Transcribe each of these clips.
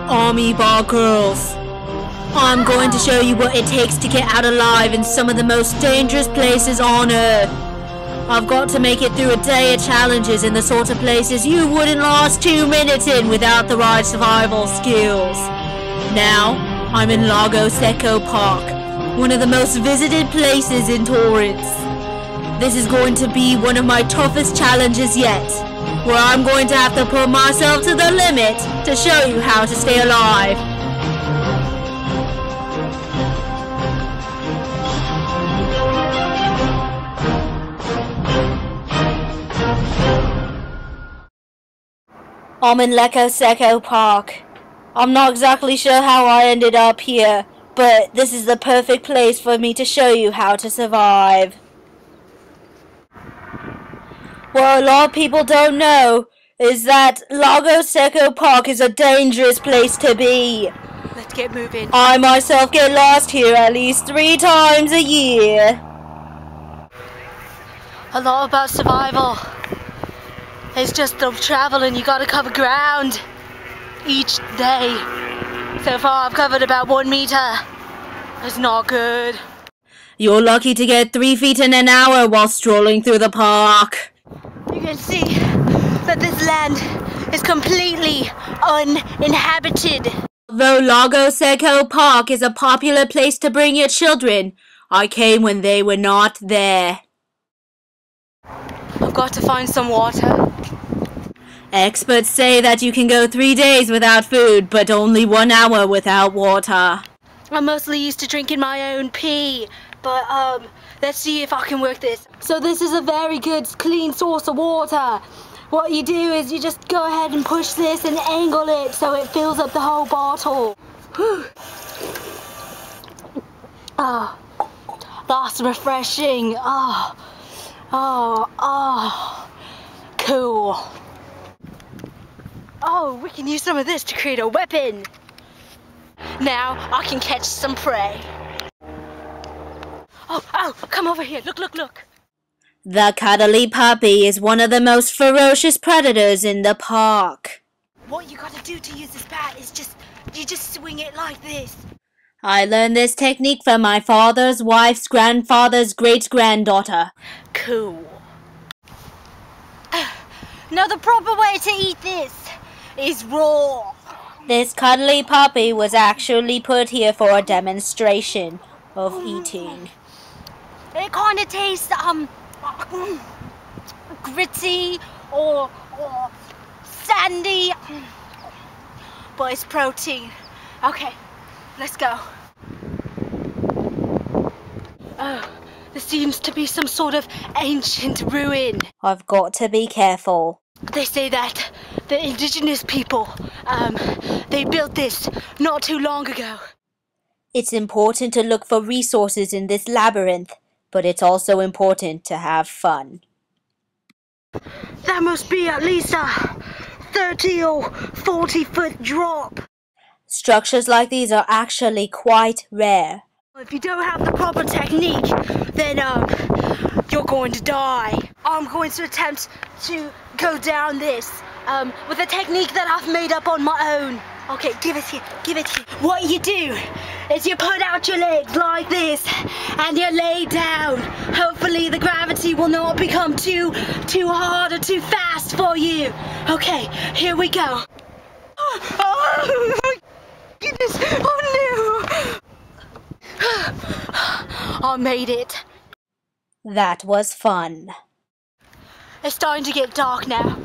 Army bar girls. I'm going to show you what it takes to get out alive in some of the most dangerous places on Earth. I've got to make it through a day of challenges in the sort of places you wouldn't last 2 minutes in without the right survival skills. Now, I'm in Lago Seco Park, one of the most visited places in Torrance. This is going to be one of my toughest challenges yet, where I'm going to have to put myself to the limit to show you how to stay alive. I'm in Lago Seco Park. I'm not exactly sure how I ended up here, but this is the perfect place for me to show you how to survive. What a lot of people don't know is that Lago Seco Park is a dangerous place to be. Let's get moving. I myself get lost here at least 3 times a year. A lot about survival. It's just the travel and you gotta cover ground each day. So far I've covered about 1 meter. It's not good. You're lucky to get 3 feet in an hour while strolling through the park. You can see that this land is completely uninhabited. Though Lago Seco Park is a popular place to bring your children, I came when they were not there. I've got to find some water. Experts say that you can go 3 days without food, but only 1 hour without water. I'm mostly used to drinking my own pee, but let's see if I can work this. So this is a very good clean source of water. What you do is you just go ahead and push this and angle it so it fills up the whole bottle. Whew. Oh, that's refreshing. Cool. Oh, we can use some of this to create a weapon. Now I can catch some prey. Oh, come over here. Look. The cuddly puppy is one of the most ferocious predators in the park. What you gotta do to use this bat is you just swing it like this. I learned this technique from my father's wife's grandfather's great-granddaughter. Cool. Now the proper way to eat this is raw. This cuddly puppy was actually put here for a demonstration of eating. It kind of tastes gritty or sandy, but it's protein. Okay, let's go. Oh, there seems to be some sort of ancient ruin. I've got to be careful. They say that the indigenous people, they built this not too long ago. It's important to look for resources in this labyrinth, but it's also important to have fun. That must be at least a 30 or 40 foot drop. Structures like these are actually quite rare. If you don't have the proper technique, then you're going to die. I'm going to attempt to go down this with a technique that I've made up on my own. Okay, give it here. What you do is you put out your legs like this and you lay down. Hopefully the gravity will not become too hard or too fast for you. Okay, here we go. Oh my goodness, oh no. I made it. That was fun. It's starting to get dark now.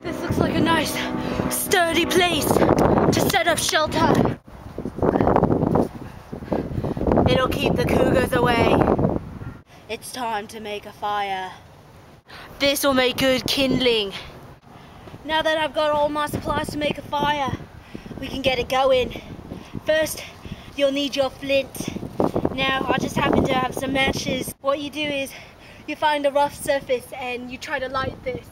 This looks like a nice, sturdy place to set up shelter. It'll keep the cougars away. It's time to make a fire. This will make good kindling. Now that I've got all my supplies to make a fire, we can get it going. First, you'll need your flint. Now, I just happen to have some matches. What you do is, you find a rough surface and you try to light this.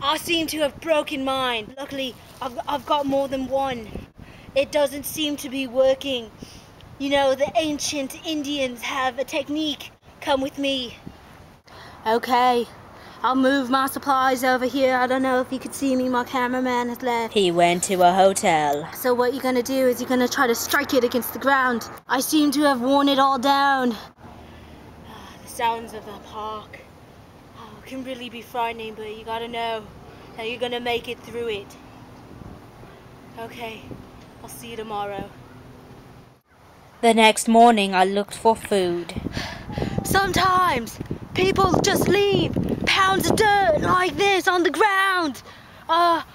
I seem to have broken mine. Luckily, I've got more than one. It doesn't seem to be working. You know, the ancient Indians have a technique. Come with me. Okay, I'll move my supplies over here. I don't know if you could see me. My cameraman has left. He went to a hotel. So what you're gonna do is you're gonna try to strike it against the ground. I seem to have worn it all down. The sounds of the park can really be frightening, but you gotta know that you're gonna make it through it. Okay, I'll see you tomorrow. The next morning, I looked for food. Sometimes people just leave pounds of dirt like this on the ground.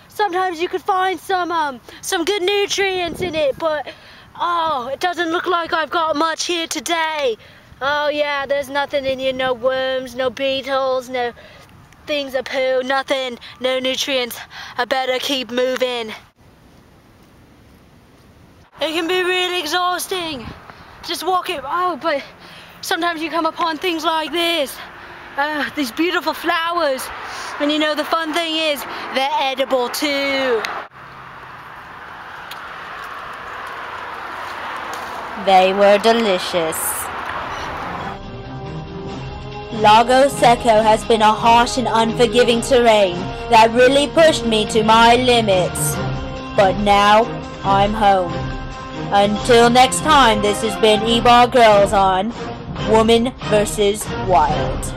Sometimes you could find some good nutrients in it, but it doesn't look like I've got much here today. Oh yeah, there's nothing in here, no worms, no beetles, no things of poo, nothing, no nutrients. I better keep moving. It can be really exhausting, just walking, but sometimes you come upon things like this, these beautiful flowers, and you know the fun thing is, they're edible too. They were delicious. Lago Seco has been a harsh and unforgiving terrain that really pushed me to my limits. But now, I'm home. Until next time, this has been Ebar Girls on Woman vs. Wild.